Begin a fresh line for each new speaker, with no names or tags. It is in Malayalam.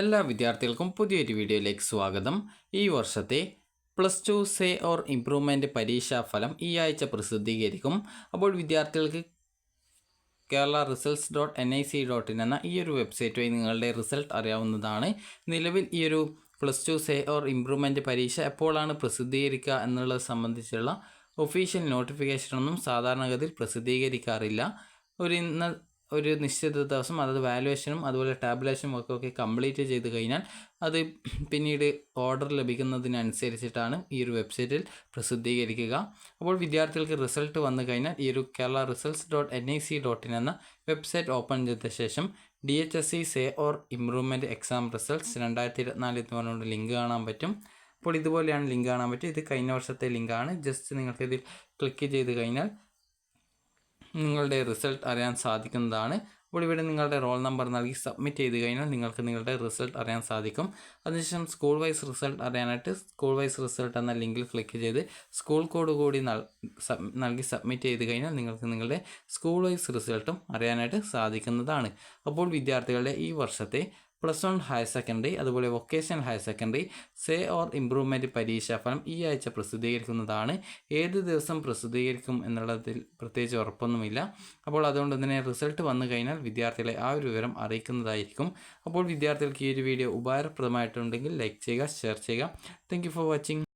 എല്ലാ വിദ്യാർത്ഥികൾക്കും പുതിയൊരു വീഡിയോയിലേക്ക് സ്വാഗതം. ഈ വർഷത്തെ +2 സേ ഓർ ഇംപ്രൂവ്മെൻറ്റ് പരീക്ഷാഫലം ഈ ആഴ്ച പ്രസിദ്ധീകരിക്കും. അപ്പോൾ വിദ്യാർത്ഥികൾക്ക് kerala-results.nic.in എന്ന ഈ ഒരു വെബ്സൈറ്റ് വഴി നിങ്ങളുടെ റിസൾട്ട് അറിയാവുന്നതാണ്. നിലവിൽ ഈ ഒരു +2 സേ ഓർ ഇംപ്രൂവ്മെൻറ്റ് പരീക്ഷ എപ്പോഴാണ് പ്രസിദ്ധീകരിക്കുക എന്നുള്ളത് സംബന്ധിച്ചുള്ള ഒഫീഷ്യൽ നോട്ടിഫിക്കേഷനൊന്നും സാധാരണഗതിയിൽ പ്രസിദ്ധീകരിക്കാറില്ല. ഒരു നിശ്ചിത ദിവസം അതായത് വാലുവേഷനും അതുപോലെ ടാബുലേഷനും ഒക്കെ കംപ്ലീറ്റ് ചെയ്ത് കഴിഞ്ഞാൽ അത് പിന്നീട് ഓർഡർ ലഭിക്കുന്നതിനനുസരിച്ചിട്ടാണ് ഈ ഒരു വെബ്സൈറ്റിൽ പ്രസിദ്ധീകരിക്കുക. അപ്പോൾ വിദ്യാർത്ഥികൾക്ക് റിസൾട്ട് വന്നു കഴിഞ്ഞാൽ ഈ ഒരു kerala-results.nic.in എന്ന വെബ്സൈറ്റ് ഓപ്പൺ ചെയ്ത ശേഷം DHSC say or improvement exam results 2024 എന്ന് പറഞ്ഞുകൊണ്ട് ലിങ്ക് കാണാൻ പറ്റും. അപ്പോൾ ഇതുപോലെയാണ് ലിങ്ക് കാണാൻ പറ്റും. ഇത് കഴിഞ്ഞ വർഷത്തെ ലിങ്കാണ്. ജസ്റ്റ് നിങ്ങൾക്ക് ഇതിൽ ക്ലിക്ക് ചെയ്ത് കഴിഞ്ഞാൽ നിങ്ങളുടെ റിസൾട്ട് അറിയാൻ സാധിക്കുന്നതാണ്. അപ്പോൾ ഇവിടെ നിങ്ങളുടെ റോൾ നമ്പർ നൽകി സബ്മിറ്റ് ചെയ്ത് കഴിഞ്ഞാൽ നിങ്ങൾക്ക് നിങ്ങളുടെ റിസൾട്ട് അറിയാൻ സാധിക്കും. അതിനുശേഷം സ്കൂൾ വൈസ് റിസൾട്ട് അറിയാനായിട്ട് സ്കൂൾ വൈസ് റിസൾട്ട് എന്ന ലിങ്കിൽ ക്ലിക്ക് ചെയ്ത് സ്കൂൾ കോഡ് കൂടി നൽകി സബ്മിറ്റ് ചെയ്ത് കഴിഞ്ഞാൽ നിങ്ങൾക്ക് നിങ്ങളുടെ സ്കൂൾ വൈസ് റിസൾട്ടും അറിയാനായിട്ട് സാധിക്കുന്നതാണ്. അപ്പോൾ വിദ്യാർത്ഥികളുടെ ഈ വർഷത്തെ +1 ഹയർ സെക്കൻഡറി അതുപോലെ vocational higher secondary say or improvement പരീക്ഷാഫലം ഈ ആഴ്ച പ്രസിദ്ധീകരിക്കുന്നതാണ്. ഏത് ദിവസം പ്രസിദ്ധീകരിക്കും എന്നുള്ളതിൽ പ്രത്യേകിച്ച് ഉറപ്പൊന്നുമില്ല. അപ്പോൾ അതുകൊണ്ട് തന്നെ റിസൾട്ട് വന്നു കഴിഞ്ഞാൽ വിദ്യാർത്ഥികളെ ആ ഒരു വിവരം അറിയിക്കുന്നതായിരിക്കും. അപ്പോൾ വിദ്യാർത്ഥികൾക്ക് ഈ ഒരു വീഡിയോ ഉപകാരപ്രദമായിട്ടുണ്ടെങ്കിൽ ലൈക്ക് ചെയ്യുക, ഷെയർ ചെയ്യുക. Thank you for watching.